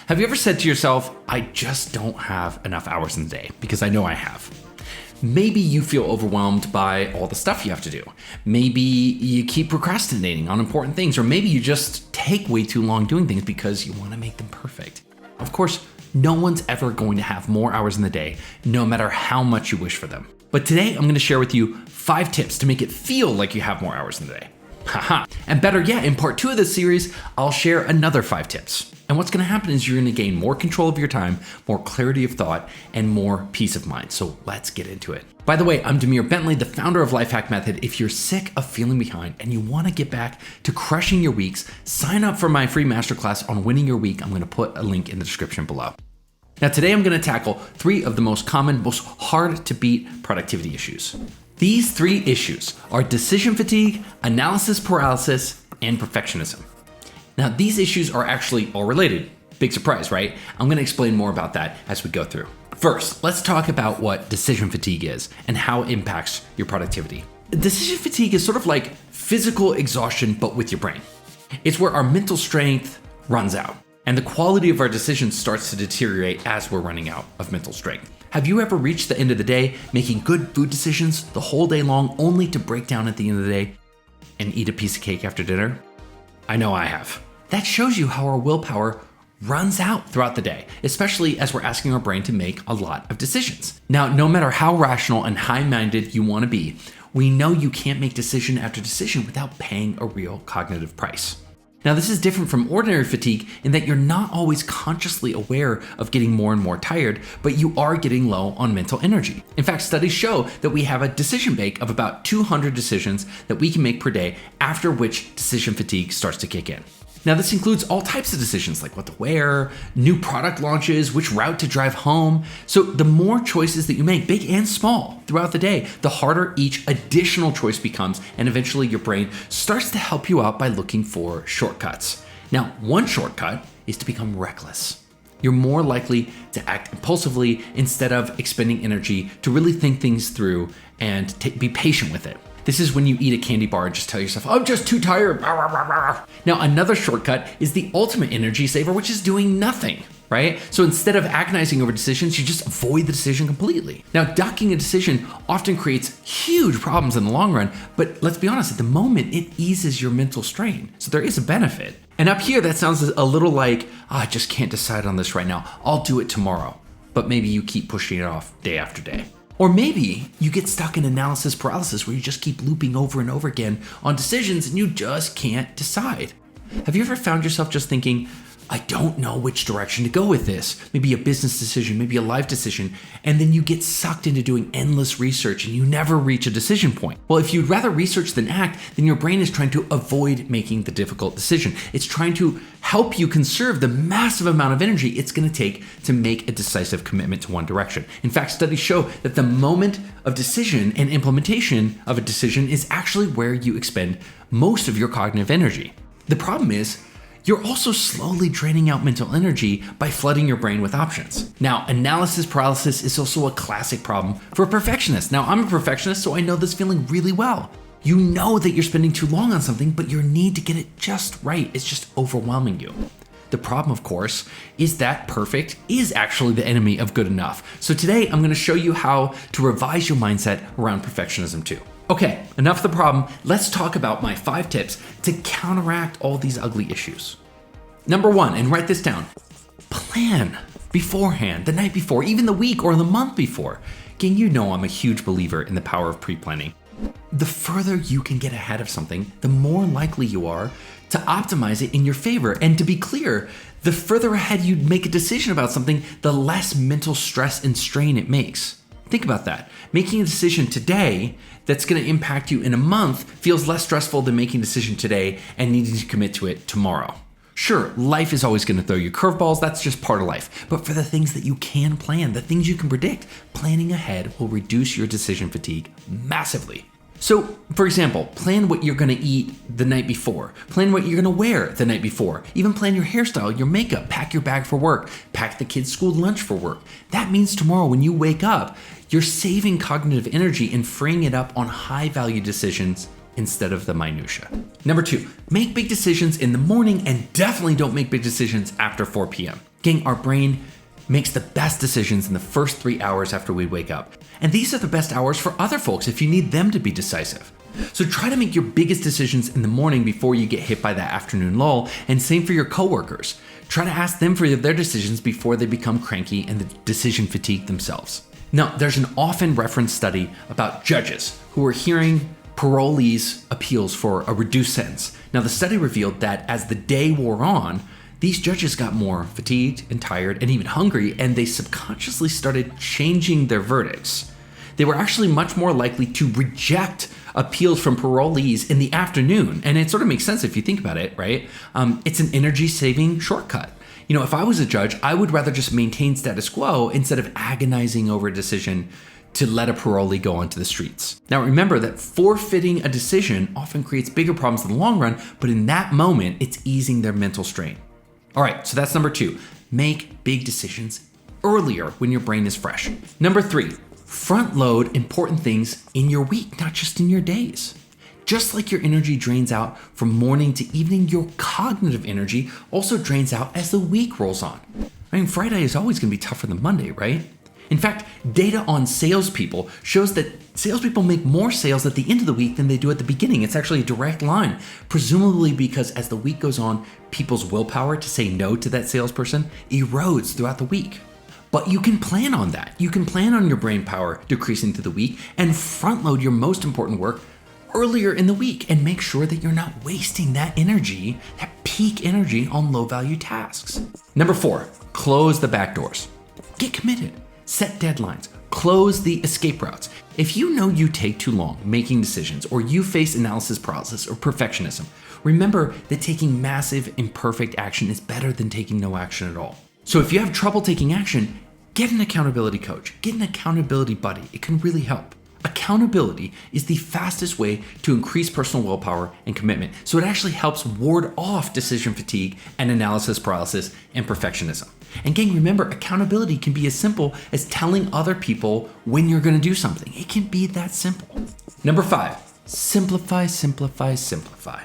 Have you ever said to yourself, I just don't have enough hours in the day? Because I know I have. Maybe you feel overwhelmed by all the stuff you have to do. Maybe you keep procrastinating on important things, or maybe you just take way too long doing things because you want to make them perfect. Of course, no one's ever going to have more hours in the day, no matter how much you wish for them. But today I'm going to share with you 5 tips to make it feel like you have more hours in the day. Haha. And better yet, in part 2 of this series, I'll share another 5 tips. And what's going to happen is you're going to gain more control of your time, more clarity of thought, and more peace of mind. So let's get into it. By the way, I'm Demir Bentley, the founder of Lifehack Method. If you're sick of feeling behind and you want to get back to crushing your weeks, sign up for my free masterclass on winning your week. I'm going to put a link in the description below. Now, today I'm going to tackle 3 of the most common, most hard to beat productivity issues. These 3 issues are decision fatigue, analysis paralysis, and perfectionism. Now, these issues are actually all related. Big surprise, right? I'm going to explain more about that as we go through. First, let's talk about what decision fatigue is and how it impacts your productivity. Decision fatigue is sort of like physical exhaustion, but with your brain. It's where our mental strength runs out, and the quality of our decisions starts to deteriorate as we're running out of mental strength. Have you ever reached the end of the day making good food decisions the whole day long only to break down at the end of the day and eat a piece of cake after dinner? I know I have. That shows you how our willpower runs out throughout the day, especially as we're asking our brain to make a lot of decisions. Now, no matter how rational and high-minded you want to be, we know you can't make decision after decision without paying a real cognitive price. Now, this is different from ordinary fatigue in that you're not always consciously aware of getting more and more tired, but you are getting low on mental energy. In fact, studies show that we have a decision bank of about 200 decisions that we can make per day, after which decision fatigue starts to kick in. Now, this includes all types of decisions like what to wear, new product launches, which route to drive home. So the more choices that you make, big and small, throughout the day, the harder each additional choice becomes, and eventually your brain starts to help you out by looking for shortcuts. Now, one shortcut is to become reckless. You're more likely to act impulsively instead of expending energy to really think things through and be patient with it. This is when you eat a candy bar and just tell yourself, I'm just too tired. Now, another shortcut is the ultimate energy saver, which is doing nothing, right? So instead of agonizing over decisions, you just avoid the decision completely. Now, ducking a decision often creates huge problems in the long run, but let's be honest, at the moment, it eases your mental strain. So there is a benefit. And up here, that sounds a little like, I just can't decide on this right now. I'll do it tomorrow. But maybe you keep pushing it off day after day. Or maybe you get stuck in analysis paralysis where you just keep looping over and over again on decisions and you just can't decide. Have you ever found yourself just thinking, I don't know which direction to go with this? Maybe a business decision, maybe a life decision, and then you get sucked into doing endless research and you never reach a decision point. Well, if you'd rather research than act, then your brain is trying to avoid making the difficult decision. It's trying to help you conserve the massive amount of energy it's going to take to make a decisive commitment to one direction. In fact, studies show that the moment of decision and implementation of a decision is actually where you expend most of your cognitive energy. The problem is, you're also slowly draining out mental energy by flooding your brain with options. Now, analysis paralysis is also a classic problem for a perfectionist. Now, I'm a perfectionist, so I know this feeling really well. You know that you're spending too long on something, but your need to get it just right is just overwhelming you. The problem, of course, is that perfect is actually the enemy of good enough. So today, I'm gonna show you how to revise your mindset around perfectionism too. Okay, enough of the problem. Let's talk about my 5 tips to counteract all these ugly issues. Number 1, and write this down, plan beforehand, the night before, even the week or the month before. Gang, you know I'm a huge believer in the power of pre-planning. The further you can get ahead of something, the more likely you are to optimize it in your favor. And to be clear, the further ahead you make a decision about something, the less mental stress and strain it makes. Think about that. Making a decision today that's going to impact you in a month feels less stressful than making a decision today and needing to commit to it tomorrow. Sure, life is always going to throw you curveballs. That's just part of life. But for the things that you can plan, the things you can predict, planning ahead will reduce your decision fatigue massively. So, for example, plan what you're going to eat the night before. Plan what you're going to wear the night before. Even plan your hairstyle, your makeup, pack your bag for work, pack the kids' school lunch for work. That means tomorrow when you wake up, you're saving cognitive energy and freeing it up on high-value decisions instead of the minutia. Number 2, make big decisions in the morning and definitely don't make big decisions after 4 p.m. Gang, our brain makes the best decisions in the first 3 hours after we wake up. And these are the best hours for other folks if you need them to be decisive. So try to make your biggest decisions in the morning before you get hit by that afternoon lull, and same for your coworkers. Try to ask them for their decisions before they become cranky and the decision fatigue themselves. Now, there's an often referenced study about judges who were hearing parolees' appeals for a reduced sentence. Now, the study revealed that as the day wore on, these judges got more fatigued and tired and even hungry, and they subconsciously started changing their verdicts. They were actually much more likely to reject appeals from parolees in the afternoon. And it sort of makes sense if you think about it, right? It's an energy-saving shortcut. You know, if I was a judge, I would rather just maintain status quo instead of agonizing over a decision to let a parolee go onto the streets. Now remember that forfeiting a decision often creates bigger problems in the long run, but in that moment, it's easing their mental strain. All right, so that's number 2. Make big decisions earlier when your brain is fresh. Number 3, front load important things in your week, not just in your days. Just like your energy drains out from morning to evening, your cognitive energy also drains out as the week rolls on. I mean, Friday is always gonna be tougher than Monday, right? In fact, data on salespeople shows that salespeople make more sales at the end of the week than they do at the beginning. It's actually a direct line, presumably because as the week goes on, people's willpower to say no to that salesperson erodes throughout the week. But you can plan on that. You can plan on your brain power decreasing through the week and front load your most important work earlier in the week and make sure that you're not wasting that energy, that peak energy on low value tasks. Number 4, close the back doors. Get committed. Set deadlines, close the escape routes. If you know you take too long making decisions, or you face analysis paralysis or perfectionism, remember that taking massive imperfect action is better than taking no action at all. So if you have trouble taking action, get an accountability coach, get an accountability buddy. It can really help. Accountability is the fastest way to increase personal willpower and commitment. So it actually helps ward off decision fatigue and analysis paralysis and perfectionism. And gang, remember, accountability can be as simple as telling other people when you're gonna do something. It can be that simple. Number 5, simplify, simplify, simplify.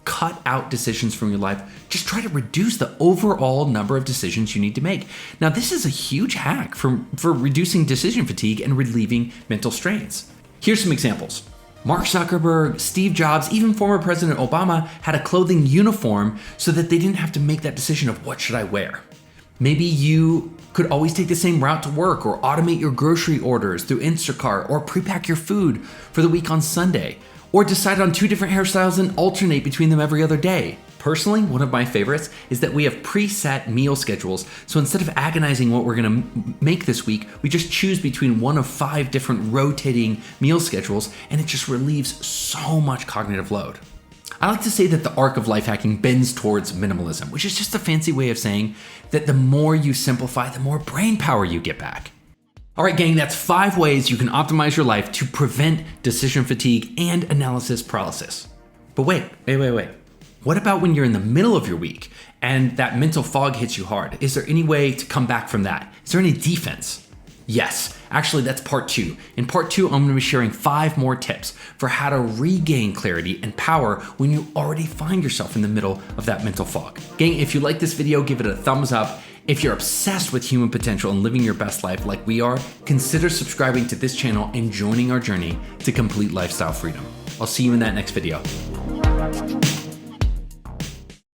Cut out decisions from your life. Just try to reduce the overall number of decisions you need to make. Now, this is a huge hack for reducing decision fatigue and relieving mental strains. Here's some examples. Mark Zuckerberg, Steve Jobs, even former President Obama had a clothing uniform so that they didn't have to make that decision of what should I wear. Maybe you could always take the same route to work, or automate your grocery orders through Instacart, or pre-pack your food for the week on Sunday, or decide on 2 different hairstyles and alternate between them every other day. Personally, one of my favorites is that we have preset meal schedules. So instead of agonizing what we're gonna make this week, we just choose between one of 5 different rotating meal schedules, and it just relieves so much cognitive load. I like to say that the arc of life hacking bends towards minimalism, which is just a fancy way of saying that the more you simplify, the more brain power you get back. All right, gang, that's 5 ways you can optimize your life to prevent decision fatigue and analysis paralysis. But wait. What about when you're in the middle of your week and that mental fog hits you hard? Is there any way to come back from that? Is there any defense? Yes, actually that's part 2. In part 2, I'm gonna be sharing 5 more tips for how to regain clarity and power when you already find yourself in the middle of that mental fog. Gang, if you like this video, give it a thumbs up. If you're obsessed with human potential and living your best life like we are, consider subscribing to this channel and joining our journey to complete lifestyle freedom. I'll see you in that next video.